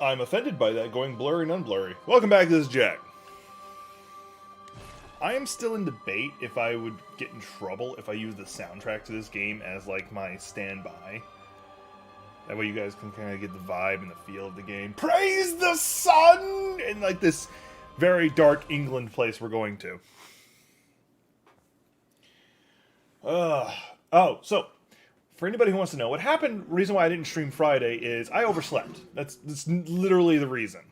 I'm offended by that going blurry and unblurry. Welcome back, this is Jack. I am still in debate if I would get in trouble if I use the soundtrack to this game as, like, my standby. That way you guys can kind of get the vibe and the feel of the game. Praise the sun! In, like, this very dark England place we're going to. So, for anybody who wants to know, what happened, reason why I didn't stream Friday is I overslept. That's literally the reason.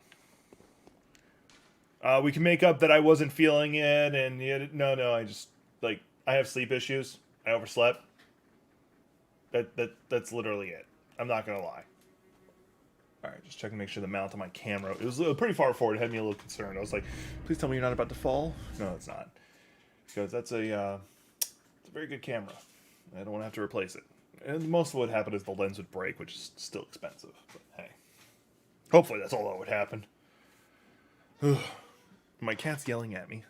We can make up that I wasn't feeling it, and yet, no, I just, like, I have sleep issues. I overslept. That's literally it. I'm not gonna lie. Alright, just checking to make sure the mount on my camera, it was pretty far forward, it had me a little concerned. I was like, please tell me you're not about to fall? No, it's not. Because that's it's a very good camera. I don't want to have to replace it. And most of what would happen is the lens would break, which is still expensive. But hey. Hopefully that's all that would happen. My cat's yelling at me.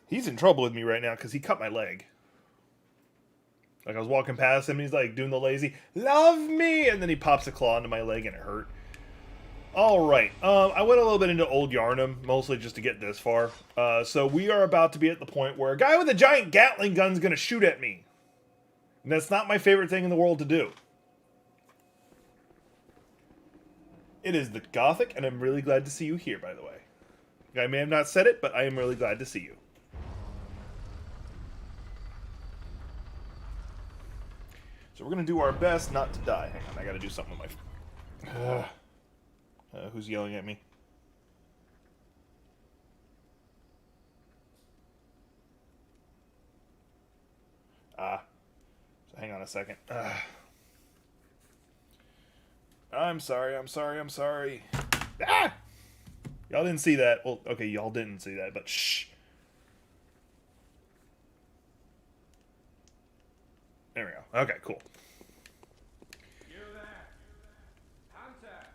He's in trouble with me right now because he cut my leg. Like, I was walking past him and he's like doing the lazy, love me! And then he pops a claw into my leg and it hurt. Alright, I went a little bit into Old Yarnum, mostly just to get this far. So we are about to be at the point where a guy with a giant Gatling gun is going to shoot at me. And that's not my favorite thing in the world to do. It is the Gothic, and I'm really glad to see you here, by the way. I may have not said it, but I am really glad to see you. So we're going to do our best not to die. Hang on, I got to do something with my... who's yelling at me? So hang on a second. I'm sorry. Ah! Y'all didn't see that. Well, okay, y'all didn't see that, but shh. There we go. Okay, cool. You there? Hunter!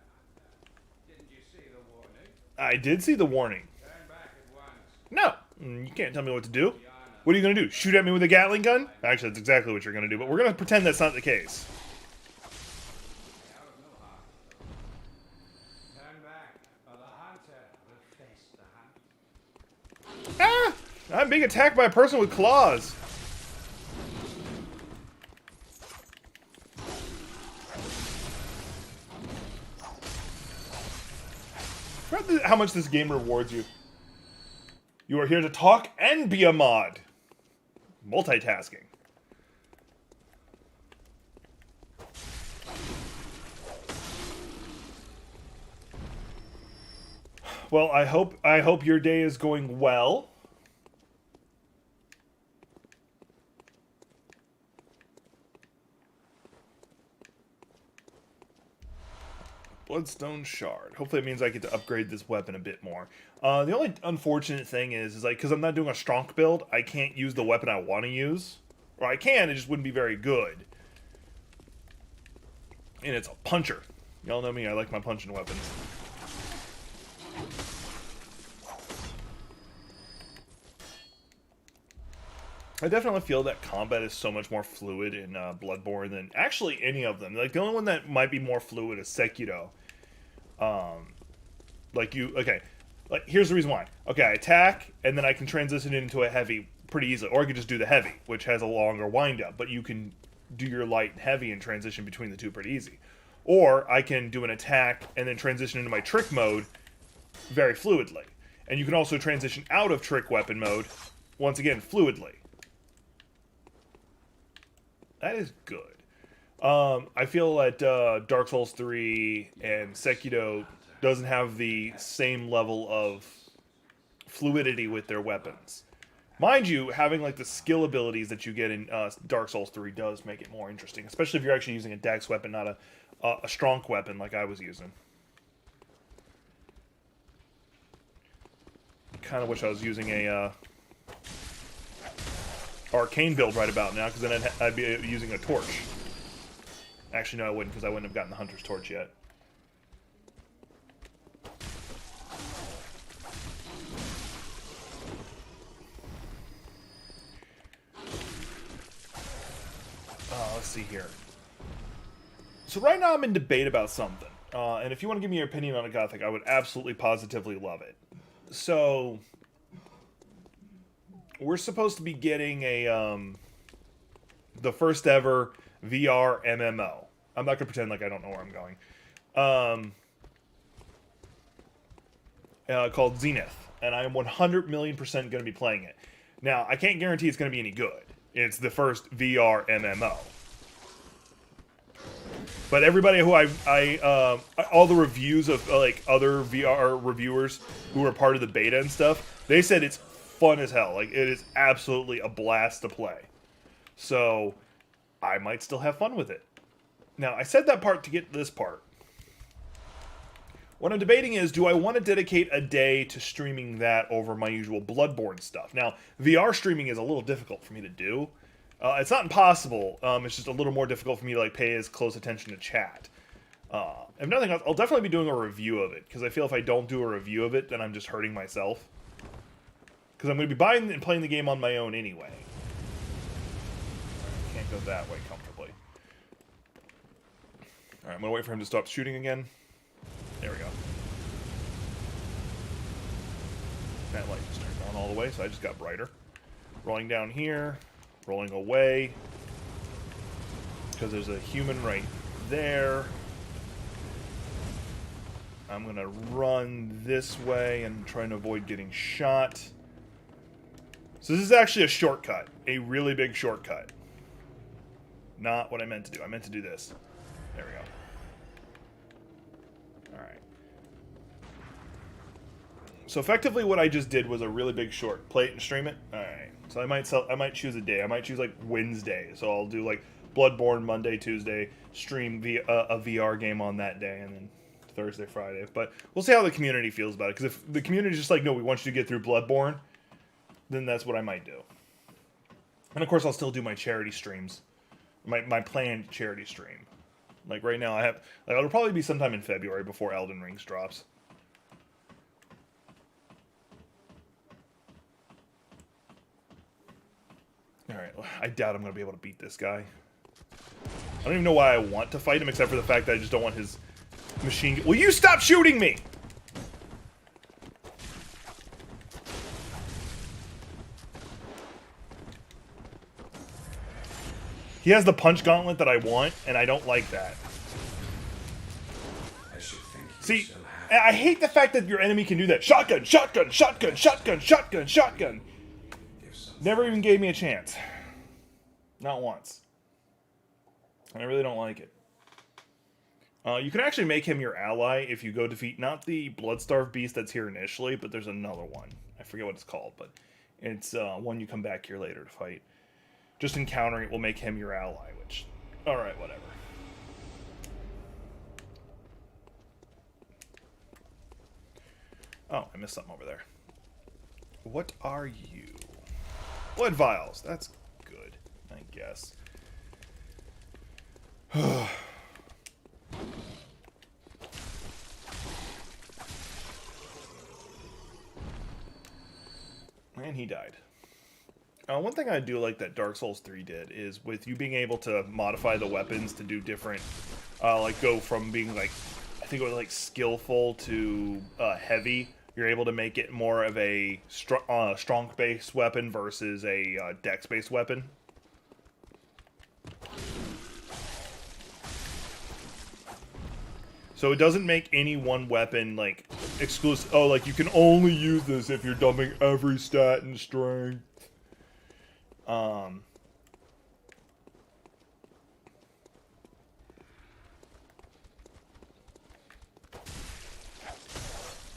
Didn't you see the warning? I did see the warning. Turn back at once. No! You can't tell me what to do. What are you going to do? Shoot at me with a Gatling gun? Actually, that's exactly what you're going to do, but we're going to pretend that's not the case. Turn back, or the hunter will face the hunt. Ah! I'm being attacked by a person with claws. Forgot how much this game rewards you. You are here to talk and be a mod. Multitasking. Well, I hope your day is going well. Bloodstone Shard. Hopefully it means I get to upgrade this weapon a bit more. The only unfortunate thing is like, because I'm not doing a strong build, I can't use the weapon I want to use. Or I can, it just wouldn't be very good. And it's a puncher. Y'all know me, I like my punching weapons. I definitely feel that combat is so much more fluid in Bloodborne than actually any of them. Like, the only one that might be more fluid is Sekiro. Like, here's the reason why. Okay, I attack, and then I can transition into a heavy pretty easily. Or I could just do the heavy, which has a longer wind up, but you can do your light and heavy and transition between the two pretty easy. Or I can do an attack and then transition into my trick mode very fluidly. And you can also transition out of trick weapon mode, once again, fluidly. That is good. I feel that Dark Souls 3 and Sekiro doesn't have the same level of fluidity with their weapons. Mind you, having like the skill abilities that you get in Dark Souls 3 does make it more interesting, especially if you're actually using a dex weapon, not a strong weapon like I was using. Kind of wish I was using a arcane build right about now, because then I'd be using a torch. Actually, no, I wouldn't, because I wouldn't have gotten the Hunter's Torch yet. Let's see here. So right now I'm in debate about something. And if you want to give me your opinion on a Gothic, I would absolutely positively love it. So we're supposed to be getting a the first ever VR MMO. I'm not gonna pretend like I don't know where I'm going. Called Zenith, and I am 100 million% gonna be playing it. Now I can't guarantee it's gonna be any good. It's the first VR MMO. But everybody who all the reviews of like other VR reviewers who were part of the beta and stuff, they said it's fun as hell. Like, it is absolutely a blast to play. So I might still have fun with it. Now, I said that part to get this part. What I'm debating is, do I want to dedicate a day to streaming that over my usual Bloodborne stuff? Now, VR streaming is a little difficult for me to do. It's not impossible. It's just a little more difficult for me to like pay as close attention to chat. If nothing else, I'll definitely be doing a review of it, because I feel if I don't do a review of it, then I'm just hurting myself. Because I'm going to be buying and playing the game on my own anyway. Can't go that way comfortably. Alright, I'm going to wait for him to stop shooting again. There we go. That light just turned on all the way, so I just got brighter. Rolling down here. Rolling away. Because there's a human right there. I'm going to run this way and try and avoid getting shot. So this is actually a shortcut. A really big shortcut. Not what I meant to do. I meant to do this. There we go. Alright. So effectively what I just did was a really big short. Play it and stream it. Alright. So I might choose a day. I might choose like Wednesday. So I'll do like Bloodborne Monday, Tuesday, stream a VR game on that day, and then Thursday, Friday. But we'll see how the community feels about it. Because if the community's just like, no, we want you to get through Bloodborne, then that's what I might do. And of course, I'll still do my charity streams. My planned charity stream. Like right now, I have... Like, it'll probably be sometime in February before Elden Rings drops. Alright, I doubt I'm going to be able to beat this guy. I don't even know why I want to fight him, except for the fact that I just don't want his machine gun. Will you stop shooting me?! He has the punch gauntlet that I want, and I don't like that. See, I hate the fact that your enemy can do that. Shotgun, shotgun, shotgun, shotgun, shotgun, shotgun. Never even gave me a chance. Not once. And I really don't like it. You can actually make him your ally if you go defeat, not the Bloodstarved beast that's here initially, but there's another one. I forget what it's called, but it's one you come back here later to fight. Just encountering it will make him your ally, which... Alright, whatever. Oh, I missed something over there. What are you? Blood vials. That's good, I guess. And he died. One thing I do like that Dark Souls 3 did is with you being able to modify the weapons to do different, like go from being like, I think it was like skillful to heavy you're able to make it more of a strong-based weapon versus a dex-based weapon. So it doesn't make any one weapon, like, exclusive. Oh, like, you can only use this if you're dumping every stat and strength.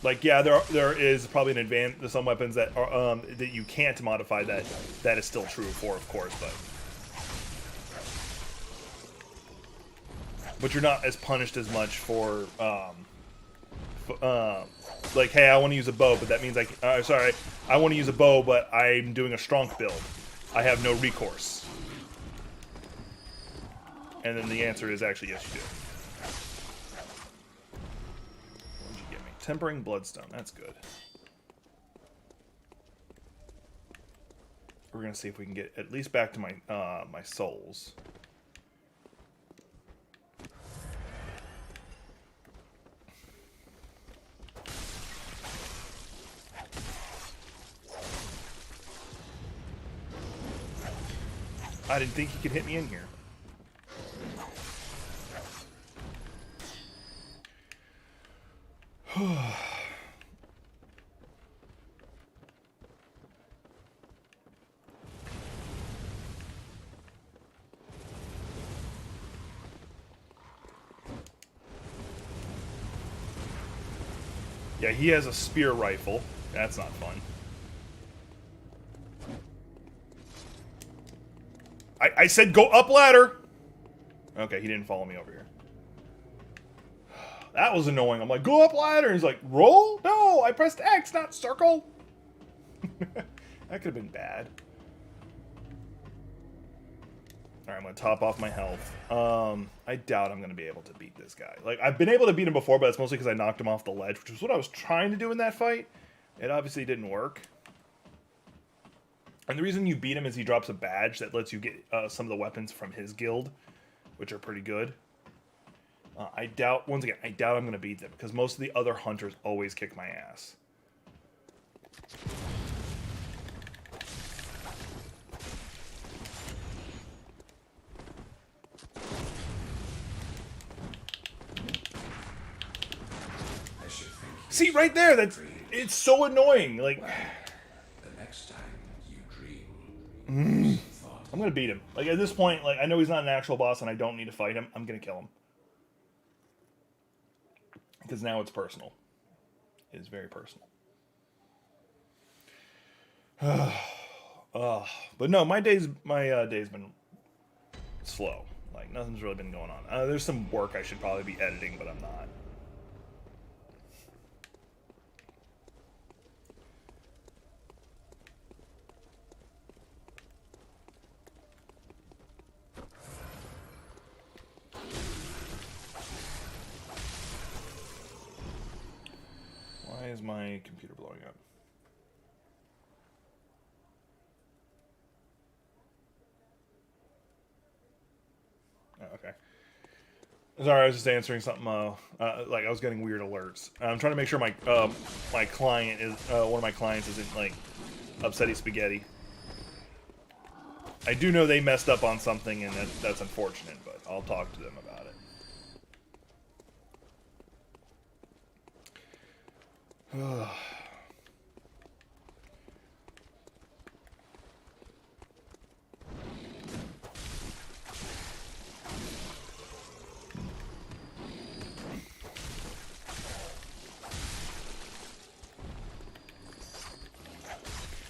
Like, yeah, there is probably an advantage to some weapons that are that you can't modify that is still true for, of course, but you're not as punished as much for like, hey, I want to use a bow, but that means sorry, I want to use a bow, but I'm doing a strong build. I have no recourse. And then the answer is actually yes, you do. What did you get me? Tempering Bloodstone. That's good. We're gonna see if we can get at least back to my my souls. I didn't think he could hit me in here. Yeah, he has a spear rifle. That's not fun. I said go up ladder! Okay, he didn't follow me over here. That was annoying. I'm like, go up ladder! And he's like, roll? No, I pressed X, not circle! That could have been bad. Alright, I'm going to top off my health. I doubt I'm going to be able to beat this guy. Like, I've been able to beat him before, but it's mostly because I knocked him off the ledge, which is what I was trying to do in that fight. It obviously didn't work. And the reason you beat him is he drops a badge that lets you get some of the weapons from his guild, which are pretty good. I doubt, once again, I doubt I'm going to beat them, because most of the other hunters always kick my ass. See, right there, it's so annoying. Like, The next time you dream, I'm gonna beat him. Like, at this point, like, I know he's not an actual boss, and I don't need to fight him. I'm gonna kill him because now it's personal. It is very personal. But no, my day's been slow. Like, nothing's really been going on. There's some work I should probably be editing, but I'm not. Why is my computer blowing up? Oh, okay. Sorry, I was just answering something. Like, I was getting weird alerts. I'm trying to make sure my my client is one of my clients isn't like upsetty spaghetti. I do know they messed up on something, and that's unfortunate. But I'll talk to them about it.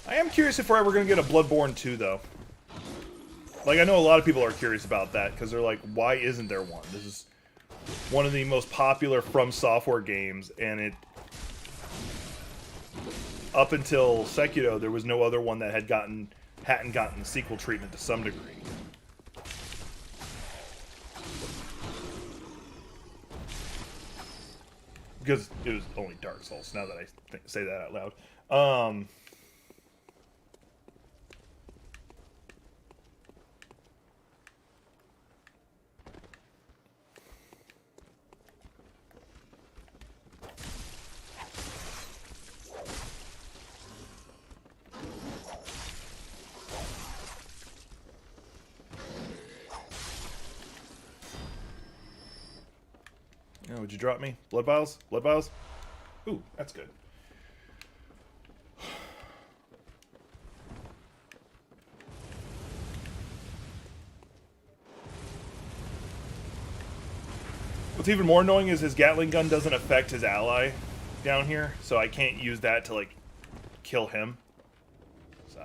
I am curious if we're ever going to get a Bloodborne 2, though. Like, I know a lot of people are curious about that, because they're like, why isn't there one? This is one of the most popular Fromsoftware games, and it... Up until Sekiro, there was no other one that hadn't gotten the sequel treatment to some degree. Because it was only Dark Souls, now that I say that out loud. What'd you drop me? Blood vials? Blood vials? Ooh, that's good. What's even more annoying is his Gatling gun doesn't affect his ally down here, so I can't use that to, like, kill him. So,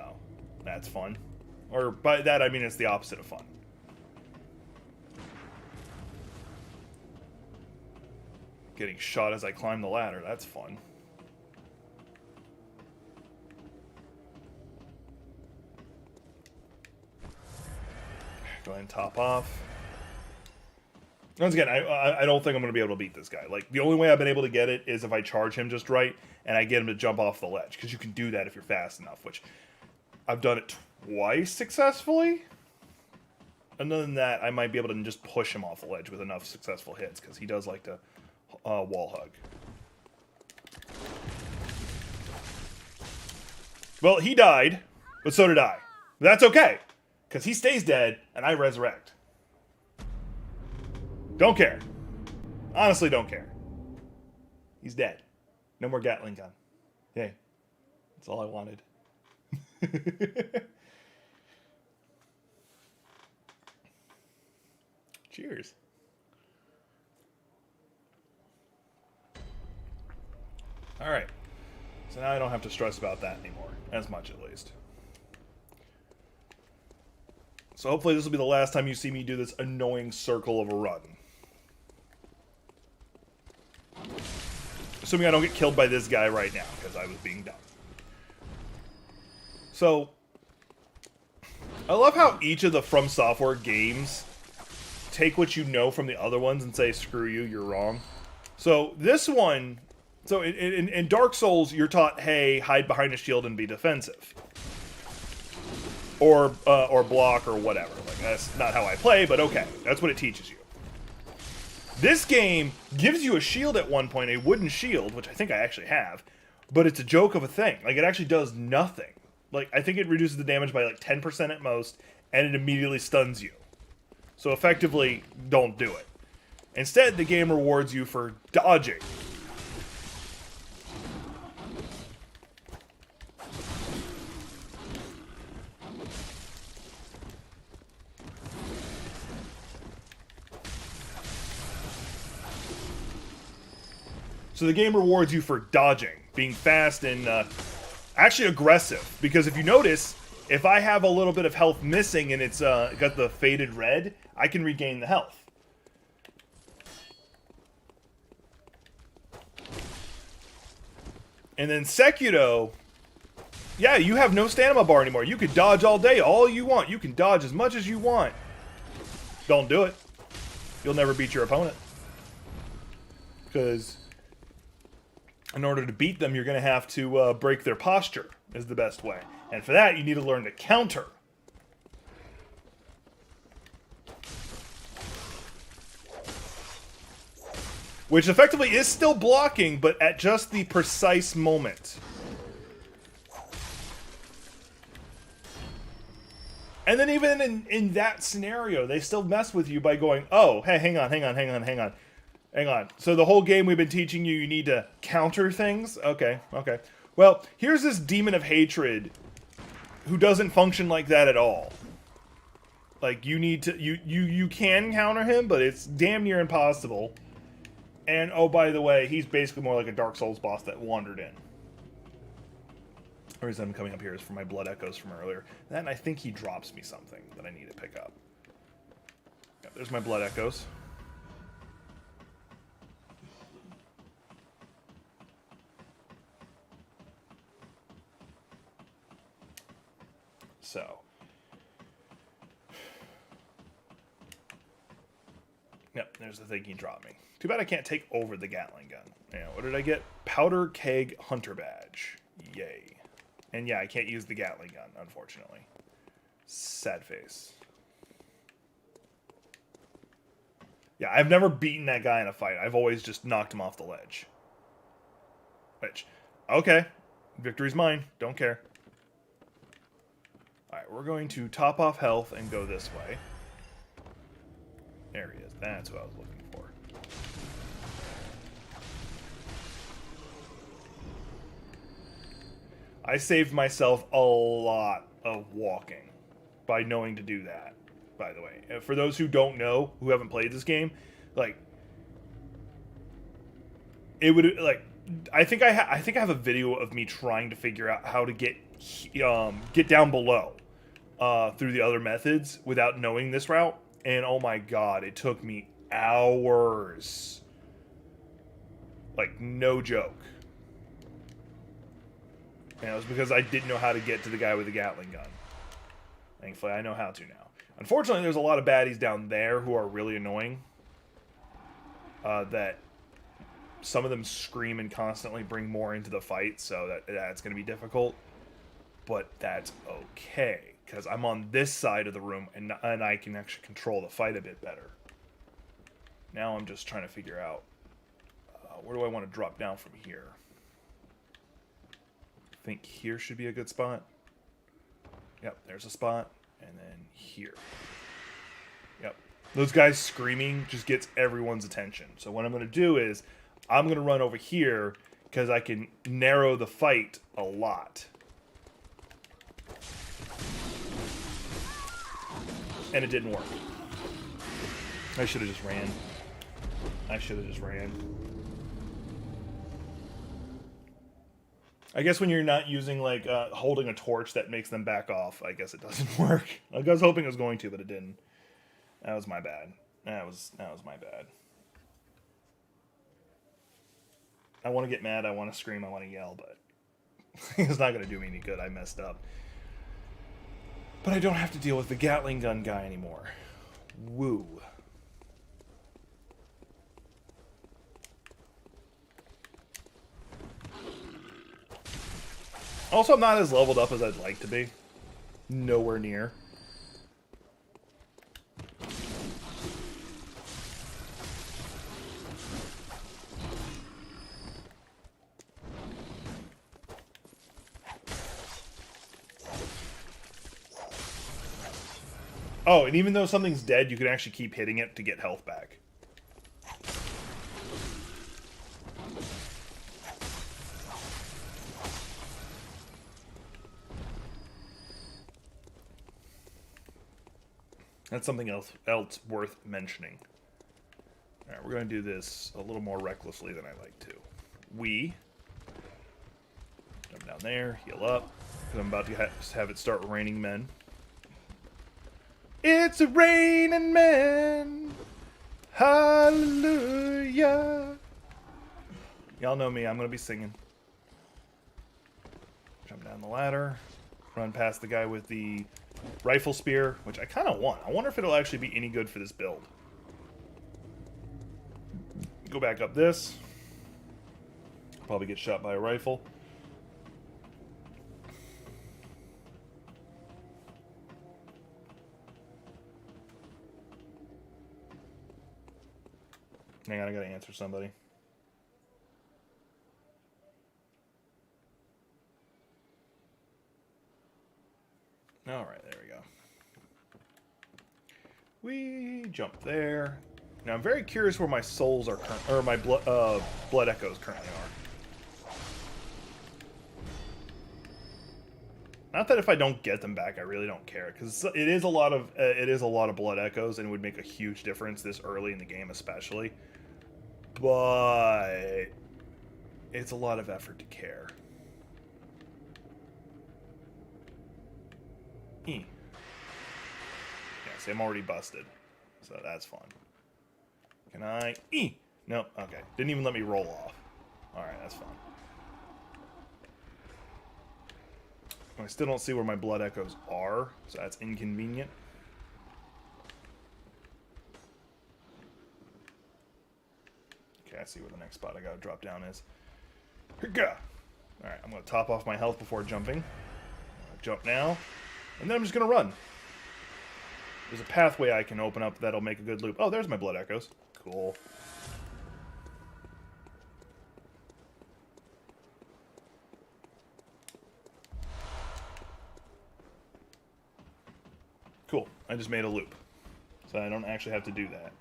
that's fun. Or by that, I mean it's the opposite of fun. Getting shot as I climb the ladder, that's fun. Go ahead and top off. Once again, I don't think I'm going to be able to beat this guy. Like, the only way I've been able to get it is if I charge him just right, and I get him to jump off the ledge. Because you can do that if you're fast enough, which I've done it twice successfully. And other than that, I might be able to just push him off the ledge with enough successful hits, because he does like to wall hug. Well, he died, but so did I. But that's okay, because he stays dead, and I resurrect. Don't care. Honestly, don't care. He's dead. No more Gatling gun. Yay. That's all I wanted. Cheers. Alright. So now I don't have to stress about that anymore. As much, at least. So hopefully this will be the last time you see me do this annoying circle of a run. Assuming I don't get killed by this guy right now, because I was being dumb. So, I love how each of the Fromsoftware games take what you know from the other ones and say, screw you, you're wrong. So, this one... So, in Dark Souls, you're taught, hey, hide behind a shield and be defensive. Or block, or whatever. Like, that's not how I play, but okay. That's what it teaches you. This game gives you a shield at one point, a wooden shield, which I think I actually have, but it's a joke of a thing. Like, it actually does nothing. Like, I think it reduces the damage by, like, 10% at most, and it immediately stuns you. So, effectively, don't do it. Instead, the game rewards you for dodging. So the game rewards you for dodging, being fast, and actually aggressive. Because if you notice, if I have a little bit of health missing and it's got the faded red, I can regain the health. And then Sekiro, yeah, you have no stamina bar anymore. You can dodge all day, all you want. You can dodge as much as you want. Don't do it. You'll never beat your opponent. Because in order to beat them, you're going to have to break their posture, is the best way. And for that, you need to learn to counter. Which effectively is still blocking, but at just the precise moment. And then even in that scenario, they still mess with you by going, oh, hey, hang on. So the whole game we've been teaching you, you need to counter things? Okay. Well, here's this demon of hatred who doesn't function like that at all. Like, you need to, you can counter him, but it's damn near impossible. And, oh, by the way, he's basically more like a Dark Souls boss that wandered in. The reason I'm coming up here is for my blood echoes from earlier. Then I think he drops me something that I need to pick up. Yeah, there's my blood echoes. So. Yep, there's the thing he dropped me. Too bad I can't take over the Gatling gun. Yeah, what did I get? Powder Keg Hunter Badge. Yay. And yeah, I can't use the Gatling gun, unfortunately. Sad face. Yeah, I've never beaten that guy in a fight. I've always just knocked him off the ledge. Which, okay. Victory's mine. Don't care. Alright, we're going to top off health and go this way. There he is. That's what I was looking for. I saved myself a lot of walking by knowing to do that, by the way. For those who don't know, who haven't played this game, like, it would, like, I think I have a video of me trying to figure out how to get down below through the other methods without knowing this route, and oh my god, it took me hours. Like, no joke. And it was because I didn't know how to get to the guy with the Gatling gun. Thankfully, I know how to now. Unfortunately, there's a lot of baddies down there who are really annoying. That some of them scream and constantly bring more into the fight, so that's going to be difficult. But that's okay, because I'm on this side of the room, and I can actually control the fight a bit better. Now I'm just trying to figure out, where do I want to drop down from here? I think here should be a good spot. Yep, there's a spot. And then here. Yep. Those guys screaming just gets everyone's attention. So what I'm going to do is, I'm going to run over here, because I can narrow the fight a lot. And it didn't work. I should have just ran. I guess when you're not using, like, holding a torch that makes them back off, I guess it doesn't work. Like, I was hoping it was going to, but it didn't. That was my bad. That was my bad. I want to get mad, I want to scream, I want to yell, but it's not going to do me any good. I messed up. But I don't have to deal with the Gatling gun guy anymore. Woo. Also, I'm not as leveled up as I'd like to be. Nowhere near. Oh, and even though something's dead, you can actually keep hitting it to get health back. That's something else worth mentioning. Alright, we're going to do this a little more recklessly than I like to. Jump down there, heal up, because I'm about to have it start raining men. It's a raining men! Hallelujah! Y'all know me, I'm going to be singing. Jump down the ladder, run past the guy with the rifle spear, which I kind of want. I wonder if it'll actually be any good for this build. Go back up this. Probably get shot by a rifle. Hang on, I gotta answer somebody. Alright, there we go. We jump there. Now I'm very curious where my souls are or my blood echoes currently are. Not that if I don't get them back, I really don't care, because it is a lot of blood echoes, and it would make a huge difference this early in the game, especially. But it's a lot of effort to care. Yeah, see, I'm already busted, so that's fun. Can I? Nope. Okay, didn't even let me roll off. All right, that's fine. I still don't see where my blood echoes are, so that's inconvenient. Okay, I see where the next spot I gotta drop down is. Alright, I'm gonna top off my health before jumping. Jump now, and then I'm just gonna run. There's a pathway I can open up that'll make a good loop. Oh, there's my blood echoes. Cool. Cool. I just made a loop. So I don't actually have to do that.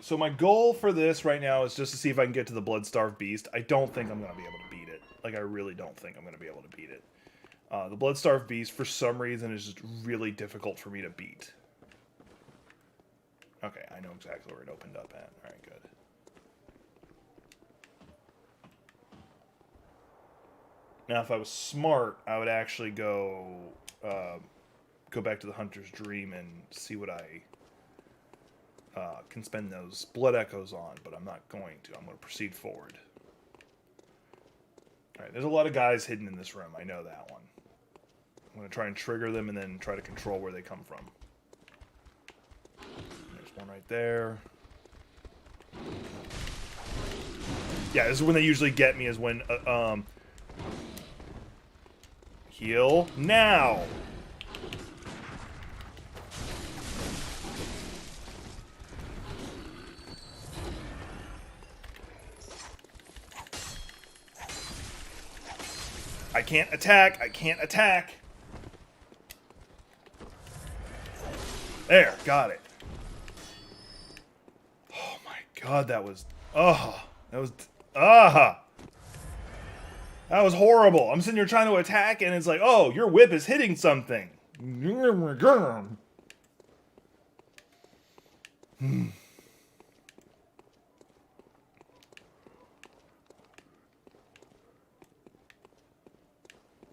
So my goal for this right now is just to see if I can get to the Bloodstarved Beast. I don't think I'm going to be able to beat it. Like, I really don't think I'm going to be able to beat it. The Bloodstarved Beast, for some reason, is just really difficult for me to beat. Okay, I know exactly where it opened up at. Alright, good. Now, if I was smart, I would actually go back to the Hunter's Dream and see what I can spend those Blood Echoes on, but I'm not going to. I'm going to proceed forward. Alright, there's a lot of guys hidden in this room. I know that one. I'm going to try and trigger them and then try to control where they come from. There's one right there. Yeah, this is when they usually get me, is when... heal now! I can't attack! I can't attack! There, got it. Oh my god, that was... that was horrible. I'm sitting here trying to attack, and it's like, oh, your whip is hitting something.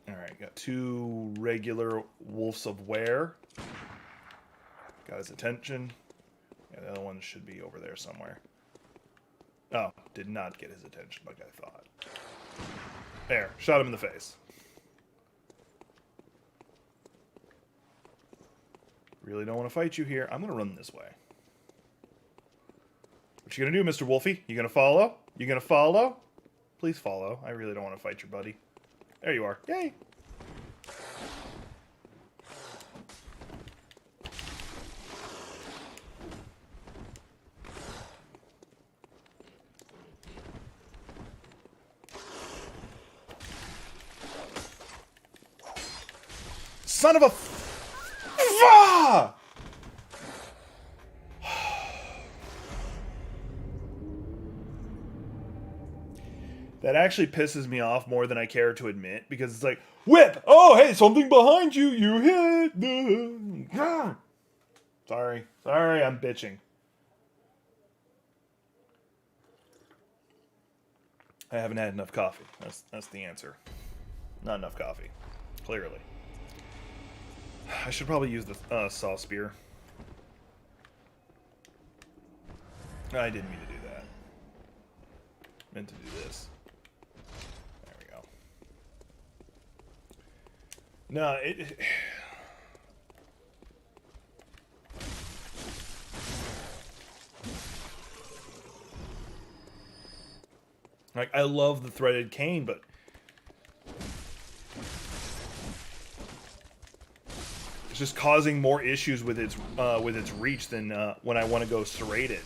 Alright, got 2 regular Wolves of Were. Got his attention. Yeah, the other one should be over there somewhere. Oh, did not get his attention like I thought. There, shot him in the face. Really don't want to fight you here. I'm going to run this way. What you going to do, Mr. Wolfie? You going to follow? You going to follow? Please follow. I really don't want to fight your buddy. There you are. Yay! Son of a... That actually pisses me off more than I care to admit, because it's like, whip! Oh, hey, something behind you! You hit! Sorry. Sorry, I'm bitching. I haven't had enough coffee. That's the answer. Not enough coffee. Clearly. I should probably use the saw spear. I didn't mean to do that. Meant to do this. There we go. No, like, I love the threaded cane, but it's just causing more issues with its reach than when I want to go serrated.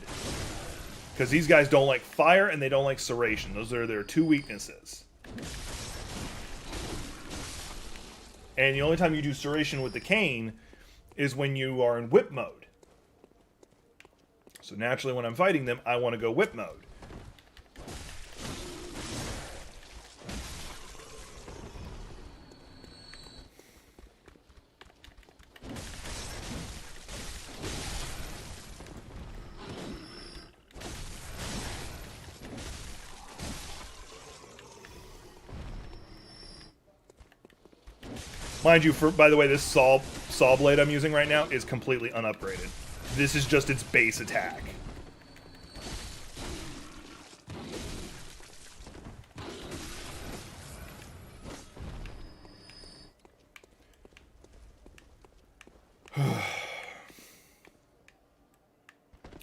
Because these guys don't like fire and they don't like serration. Those are their 2 weaknesses. And the only time you do serration with the cane is when you are in whip mode. So naturally when I'm fighting them, I want to go whip mode. Mind you, by the way, this saw blade I'm using right now is completely unupgraded. This is just its base attack.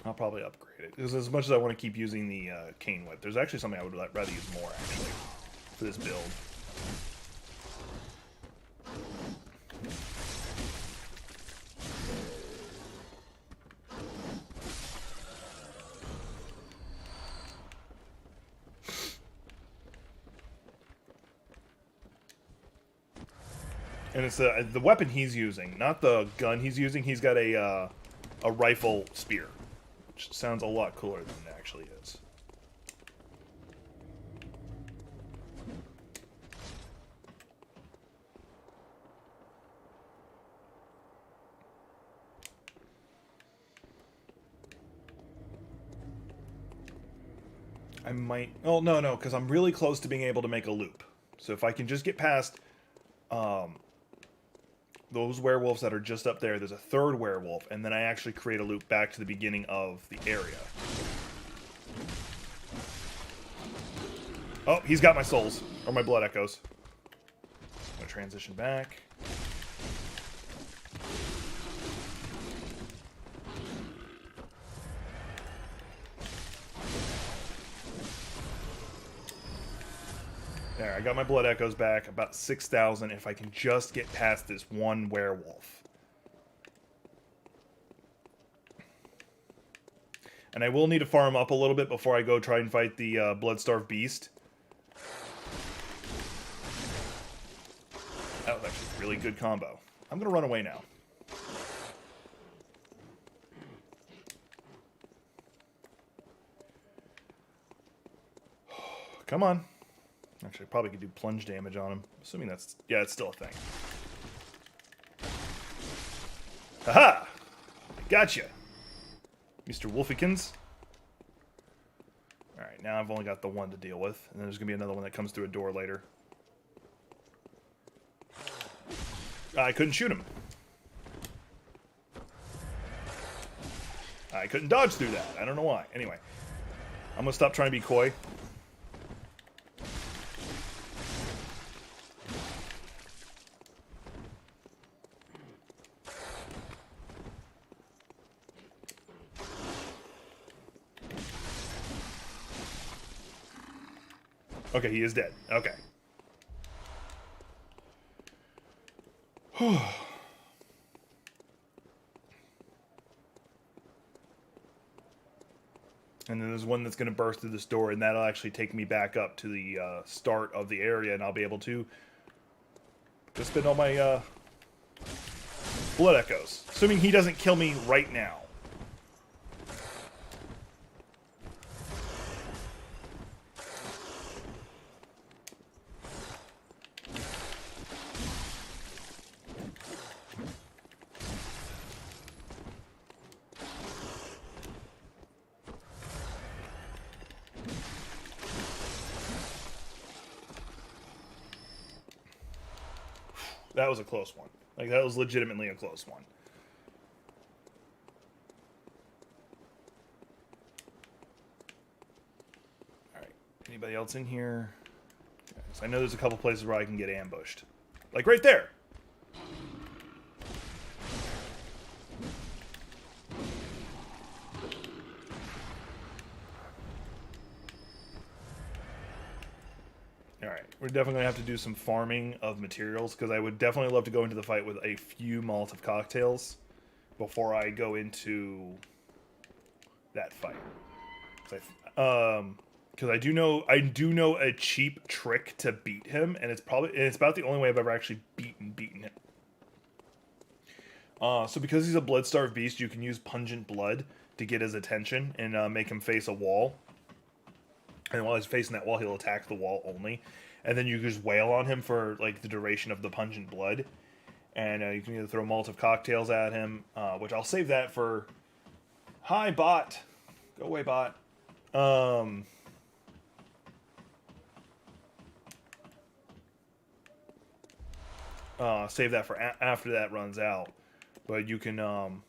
I'll probably upgrade it, because as much as I want to keep using the cane whip, there's actually something I would rather use more, actually, for this build. And it's the weapon he's using, not the gun he's using. He's got a rifle spear. which sounds a lot cooler than it actually is. I might... Oh, no, because I'm really close to being able to make a loop. So if I can just get past those werewolves that are just up there, there's a third werewolf, and then I actually create a loop back to the beginning of the area. Oh, he's got my souls, or my blood echoes. I'm going to transition back. There, I got my blood echoes back, about 6,000 if I can just get past this one werewolf. And I will need to farm up a little bit before I go try and fight the blood-starved beast. That was actually a really good combo. I'm going to run away now. Come on. Actually, I probably could do plunge damage on him. Assuming that's... Yeah, it's still a thing. Haha! I gotcha! Mr. Wolfikins. Alright, now I've only got the one to deal with. And then there's going to be another one that comes through a door later. I couldn't shoot him. I couldn't dodge through that. I don't know why. Anyway. I'm going to stop trying to be coy. Okay, he is dead. Okay. And then there's one that's going to burst through this door, and that'll actually take me back up to the start of the area, and I'll be able to just spend all my blood echoes. Assuming he doesn't kill me right now. That was a close one. Like, that was legitimately a close one. Alright. Anybody else in here? Yes, I know there's a couple places where I can get ambushed. Like right there! Alright, we're definitely going to have to do some farming of materials, because I would definitely love to go into the fight with a few Molotov cocktails before I go into that fight. Because I do know a cheap trick to beat him, and it's about the only way I've ever actually beaten him. So because he's a blood-starved beast, you can use pungent blood to get his attention and make him face a wall. And while he's facing that wall, he'll attack the wall only. And then you just wail on him for like the duration of the pungent blood. And you can either throw Molotov cocktails at him, which I'll save that for... Hi, bot! Go away, bot. Save that for after that runs out. But you can...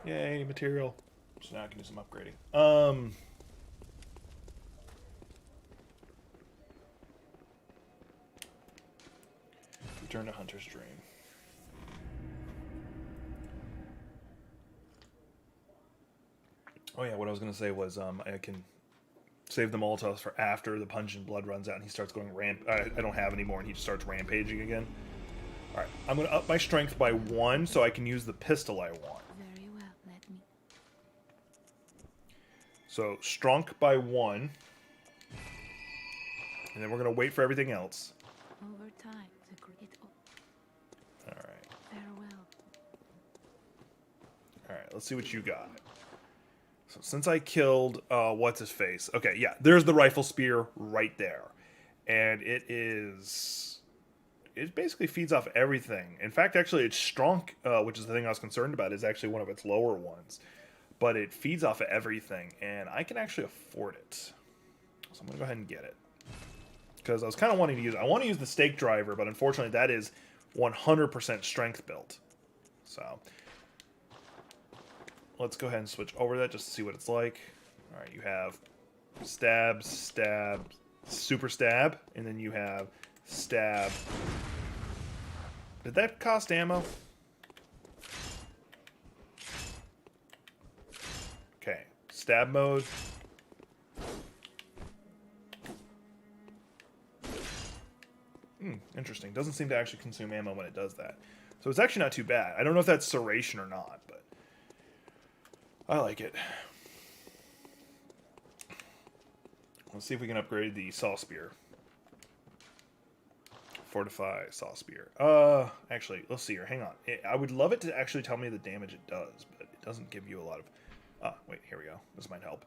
Yay, material. So now I can do some upgrading. Return to Hunter's Dream. Oh yeah, what I was going to say was I can save the Molotovs for after the pungent blood runs out and he starts going I don't have any more and he just starts rampaging again. Alright, I'm going to up my strength by 1 so I can use the pistol I want. Very well, let me. So, strong by 1. And then we're going to wait for everything else. Over time, Alright. Farewell. Alright, let's see what you got. So since I killed, what's his face? Okay, yeah, there's the rifle spear right there. And it basically feeds off everything. In fact, actually, it's strong, which is the thing I was concerned about, is actually one of its lower ones. But it feeds off of everything, and I can actually afford it. So I'm going to go ahead and get it. Because I was kind of wanting to use it. I want to use the stake driver, but unfortunately that is 100% strength built. So let's go ahead and switch over that just to see what it's like. Alright, you have stab, stab, super stab, and then you have stab. Did that cost ammo? Okay, stab mode. Interesting. Doesn't seem to actually consume ammo when it does that. So it's actually not too bad. I don't know if that's serration or not, but I like it. Let's see if we can upgrade the saw spear. Fortify saw spear. Actually, let's see here. Hang on. I would love it to actually tell me the damage it does, but it doesn't give you a lot of... wait, here we go. This might help.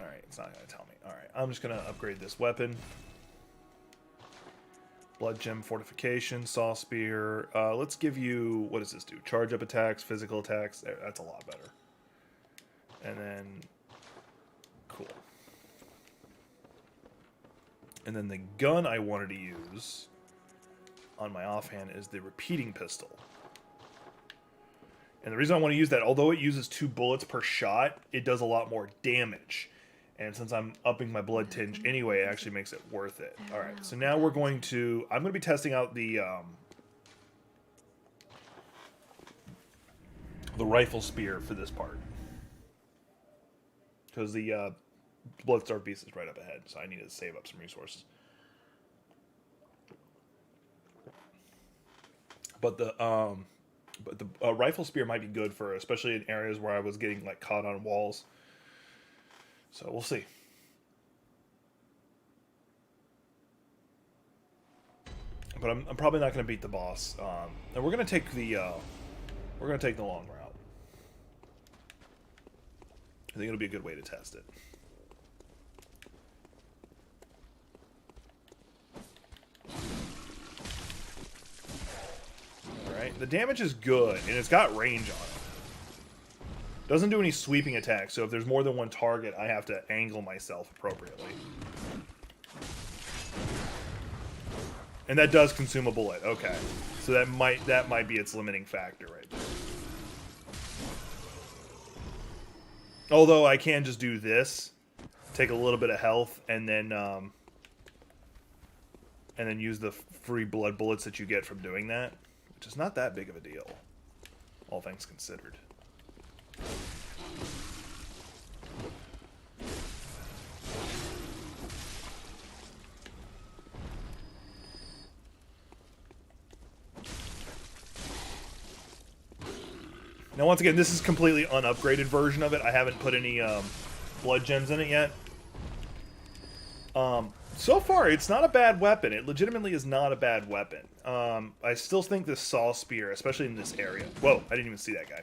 Alright, it's not going to tell me. Alright, I'm just going to upgrade this weapon. Blood gem fortification, saw spear. Let's give you... What does this do? Charge up attacks, physical attacks. There, that's a lot better. And then... Cool. And then the gun I wanted to use on my offhand is the repeating pistol. And the reason I want to use that, although it uses 2 bullets per shot, it does a lot more damage. And since I'm upping my blood tinge anyway, it actually makes it worth it. Alright, so now we're going to... I'm going to be testing out the rifle spear for this part. Because the Bloodstarved Beast is right up ahead, so I need to save up some resources. But the rifle spear might be good for, especially in areas where I was getting like caught on walls. So we'll see. But I'm probably not going to beat the boss. And we're going to take the long route. I think it'll be a good way to test it. Alright, the damage is good, and it's got range on it. Doesn't do any sweeping attacks, so if there's more than one target, I have to angle myself appropriately. And that does consume a bullet, okay. So that might be its limiting factor right there. Although I can just do this, take a little bit of health, and then use the free blood bullets that you get from doing that, which is not that big of a deal, all things considered. Now, once again, this is completely unupgraded version of it. I haven't put any blood gems in it yet. So far, it's not a bad weapon. It legitimately is not a bad weapon. I still think this saw spear, especially in this area... Whoa, I didn't even see that guy.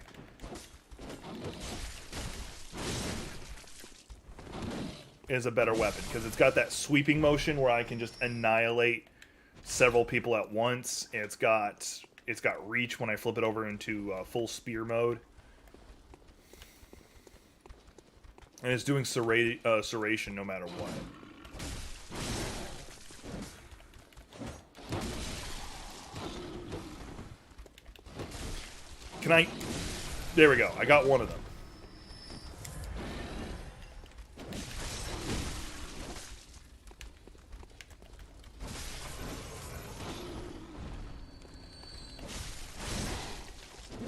Is a better weapon, because it's got that sweeping motion where I can just annihilate several people at once. And it's got reach when I flip it over into full spear mode. And it's doing serration no matter what. Can I... There we go. I got one of them.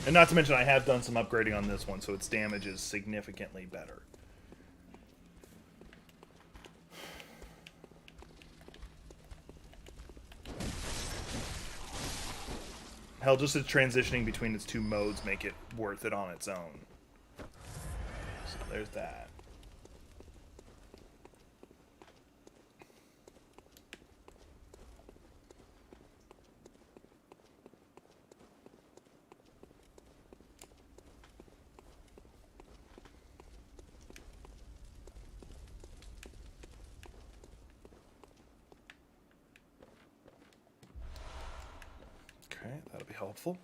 And not to mention, I have done some upgrading on this one, so its damage is significantly better. Hell, just the transitioning between its 2 modes make it worth it on its own. So there's that. Okay, that'll be helpful.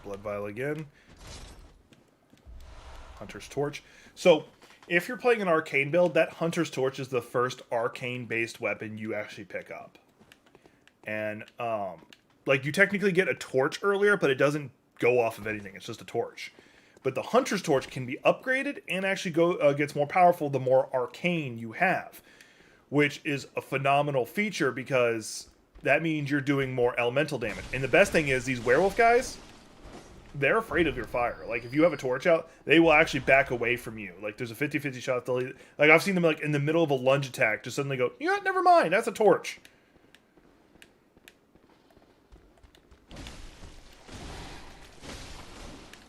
Blood vial again. Hunter's Torch. So, if you're playing an arcane build, that Hunter's Torch is the first arcane-based weapon you actually pick up. And, like, you technically get a torch earlier, but it doesn't go off of anything. It's just a torch. But the Hunter's Torch can be upgraded and actually gets more powerful the more arcane you have. Which is a phenomenal feature because that means you're doing more elemental damage. And the best thing is, these werewolf guys, they're afraid of your fire. Like, if you have a torch out, they will actually back away from you. Like, there's a 50-50 shot. Like, I've seen them, like, in the middle of a lunge attack, just suddenly go, you know what, never mind, that's a torch.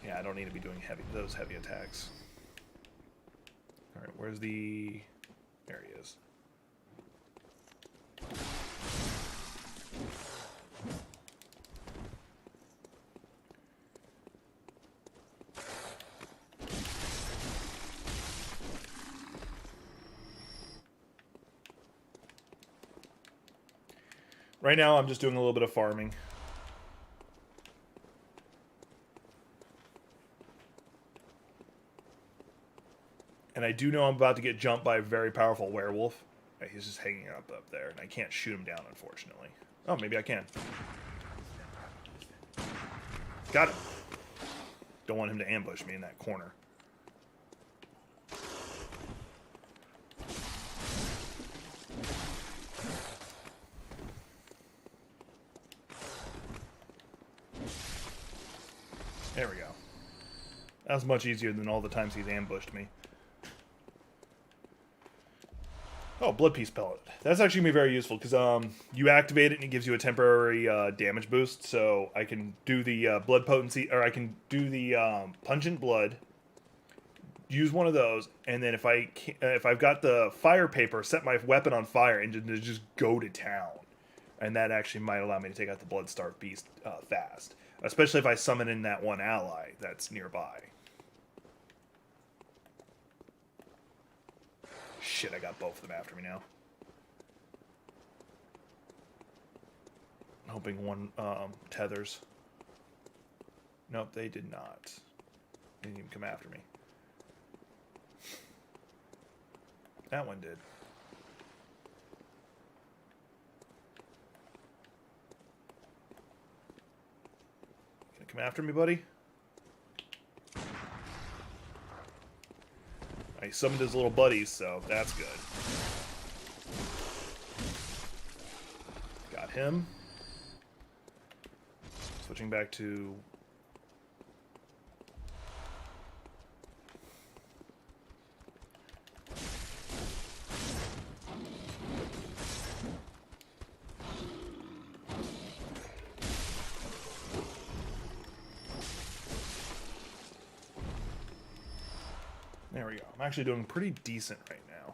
Yeah, I don't need to be doing those heavy attacks. Alright, where's the... There he is. Right now, I'm just doing a little bit of farming. And I do know I'm about to get jumped by a very powerful werewolf. He's just hanging up there, and I can't shoot him down, unfortunately. Oh, maybe I can. Got him. Don't want him to ambush me in that corner. There we go. That was much easier than all the times he's ambushed me. Oh, Blood Piece Pellet. That's actually going to be very useful, because you activate it and it gives you a temporary damage boost, so I can do the blood potency, or I can do the pungent blood, use one of those, and then if I've got the fire paper, set my weapon on fire and just go to town. And that actually might allow me to take out the Bloodstarved Beast fast. Especially if I summon in that one ally that's nearby. Shit, I got both of them after me now. I'm hoping one tethers. Nope, they did not. They didn't even come after me. That one did. Gonna come after me, buddy? I summoned his little buddies, so that's good. Got him. Switching back to... There we go. I'm actually doing pretty decent right now.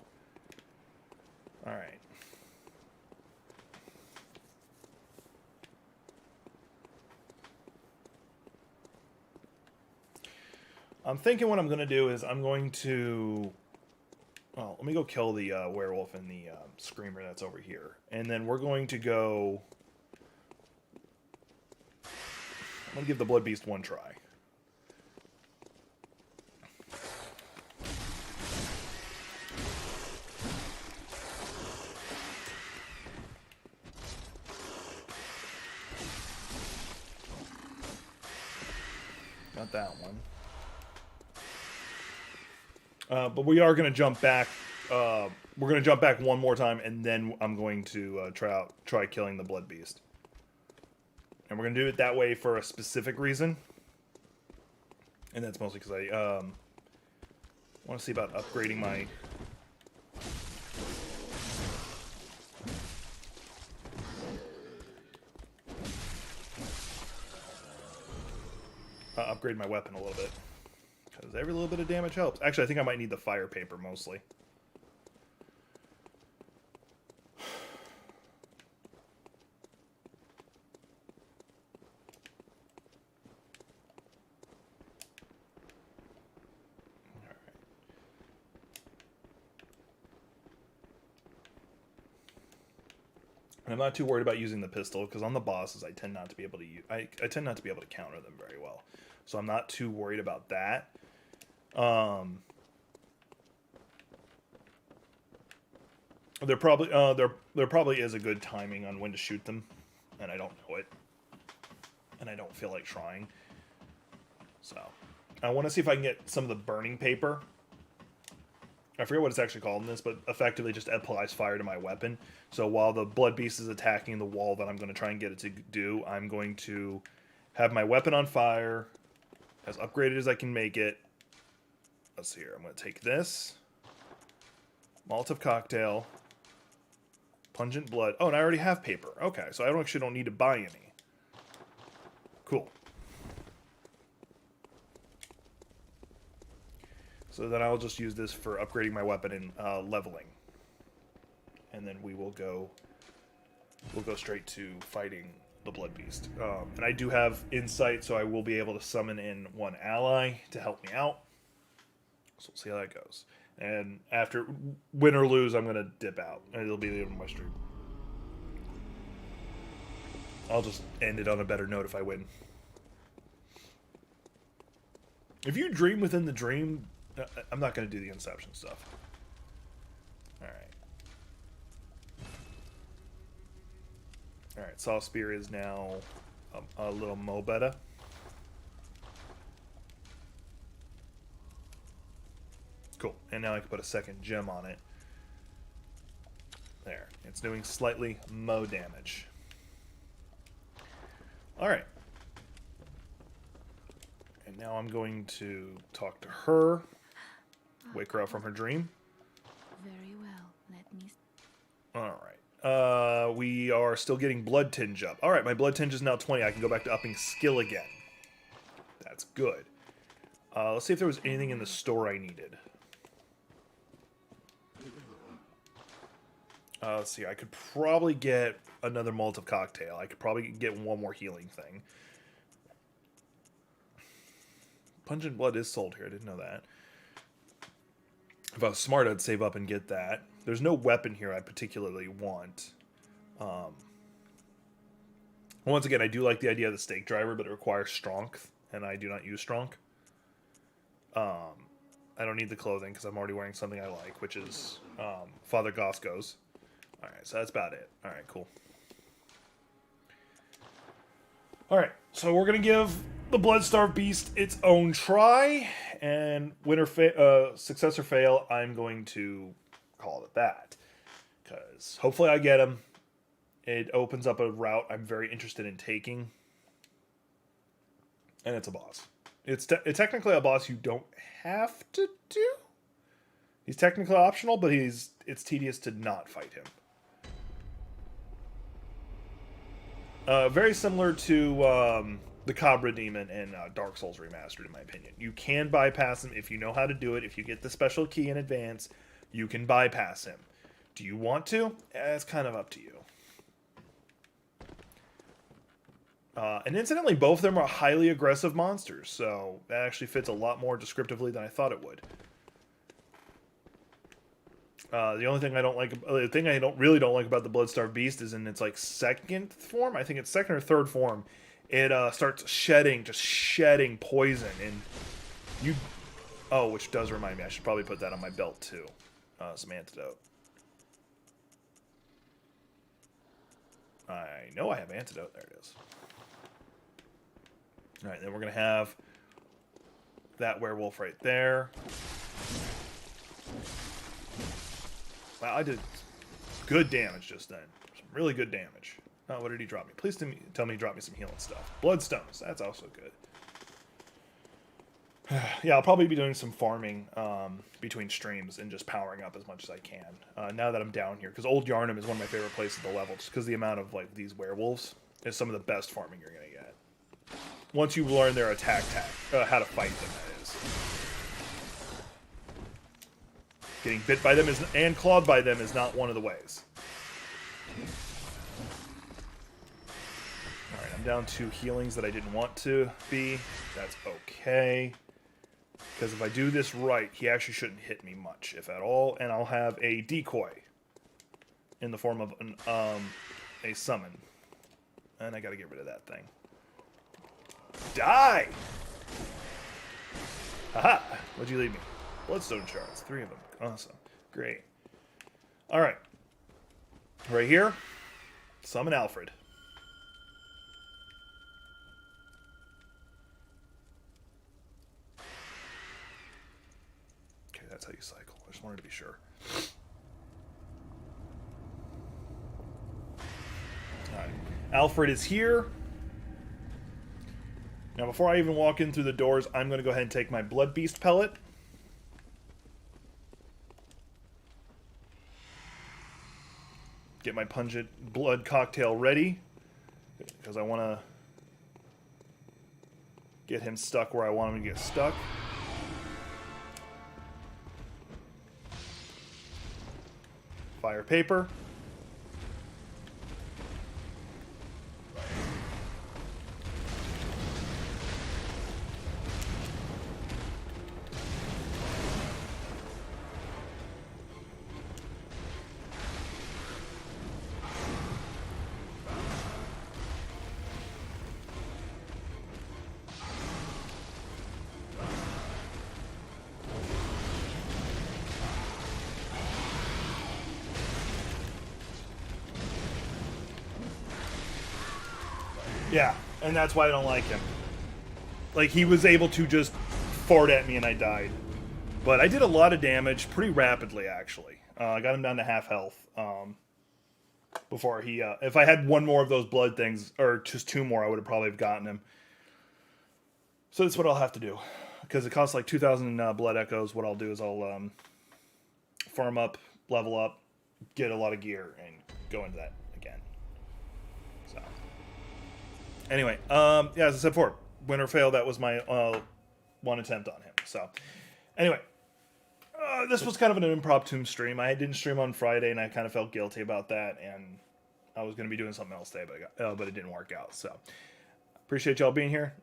Alright. I'm thinking what I'm going to do is I'm going to... Well, let me go kill the werewolf and the screamer that's over here. And then we're going to go... I'm going to give the Blood Beast one try. Not that one. But we are going to jump back we're going to jump back one more time, and then I'm going to try killing the blood beast. And we're going to do it that way for a specific reason. And that's mostly because I want to see about upgrading my... upgrade my weapon a little bit. Because every little bit of damage helps. Actually, I think I might need the fire paper mostly. I'm not too worried about using the pistol because on the bosses I tend not to be able to use, I tend not to be able to counter them very well, so I'm not too worried about that. There probably there probably is a good timing on when to shoot them, and I don't know it, and I don't feel like trying. So I want to see if I can get some of the burning paper. I forget what it's actually called in this, but effectively just applies fire to my weapon. So while the blood beast is attacking the wall that I'm going to try and get it to do, I'm going to have my weapon on fire, as upgraded as I can make it. Let's see here. I'm going to take this. Molotov cocktail. Pungent blood. Oh, and I already have paper. Okay, so I actually don't need to buy any. Cool. So then I'll just use this for upgrading my weapon and leveling. And then we'll go straight to fighting the blood beast. And I do have insight, so I will be able to summon in one ally to help me out. So we'll see how that goes. And after win or lose, I'm gonna dip out. And it'll be the end of my stream. I'll just end it on a better note if I win. If you dream within the dream, I'm not going to do the Inception stuff. Alright. Alright, Saw Spear is now a little mo better. Cool. And now I can put a second gem on it. There. It's doing slightly mo damage. Alright. And now I'm going to talk to her. Wake her up from her dream. Very well. Let me. Alright. We are still getting blood tinge up. Alright, my blood tinge is now 20. I can go back to upping skill again. That's good. Let's see if there was anything in the store I needed. Let's see. I could probably get another Molotov cocktail. I could probably get one more healing thing. Pungent blood is sold here. I didn't know that. If I was smart, I'd save up and get that. There's no weapon here I particularly want. Once again, I do like the idea of the stake driver, but it requires strength, and I do not use strength. I don't need the clothing because I'm already wearing something I like, which is Father Gosco's. Alright, so that's about it. Alright, cool. Alright, so we're going to give the Bloodstarved Beast its own try, and win or success or fail, I'm going to call it that. Because hopefully I get him. It opens up a route I'm very interested in taking. And it's a boss. It's technically a boss you don't have to do. He's technically optional, but it's tedious to not fight him. Very similar to the Cobra Demon in Dark Souls Remastered, in my opinion. You can bypass him if you know how to do it. If you get the special key in advance, you can bypass him. Do you want to? It's kind of up to you. And incidentally, both of them are highly aggressive monsters, so that actually fits a lot more descriptively than I thought it would. The only thing I don't like, the thing I really don't like about the Bloodstarved Beast is in its like second form. I think it's second or third form. It starts just shedding poison, and you. Oh, which does remind me, I should probably put that on my belt too. Some antidote. I know I have antidote. There it is. All right, then we're gonna have that werewolf right there. Wow, I did good damage just then. Some really good damage. Oh, what did he drop me? Please tell me he dropped me some healing stuff. Bloodstones. That's also good. Yeah, I'll probably be doing some farming between streams and just powering up as much as I can now that I'm down here. Because Old Yarnum is one of my favorite places to level, just because the amount of like these werewolves is some of the best farming you're gonna get. Once you learn their attack, how to fight them, that is. Getting bit by them and clawed by them is not one of the ways. All right, I'm down to healings that I didn't want to be. That's okay. Because if I do this right, he actually shouldn't hit me much, if at all, and I'll have a decoy in the form of a summon. And I gotta get rid of that thing. Die! Haha! What'd you leave me? Bloodstone shards. 3 of them. Awesome. Great. Alright. Right here. Summon Alfred. Okay, that's how you cycle. I just wanted to be sure. Alright. Alfred is here. Now, before I even walk in through the doors, I'm going to go ahead and take my Blood Beast pellet. Get my pungent blood cocktail ready. Because I want to get him stuck where I want him to get stuck. Fire paper. Yeah, and that's why I don't like him. Like, he was able to just fart at me and I died. But I did a lot of damage pretty rapidly, actually. I got him down to half health. Before he... if I had one more of those blood things, or just 2 more, I would have probably gotten him. So that's what I'll have to do. Because it costs like 2,000 blood echoes. What I'll do is I'll farm up, level up, get a lot of gear, and go into that again. So... Anyway, yeah, as I said before, win or fail, that was my one attempt on him. So, anyway, this was kind of an impromptu stream. I didn't stream on Friday, and I kind of felt guilty about that, and I was going to be doing something else today, but it didn't work out. So, appreciate y'all being here.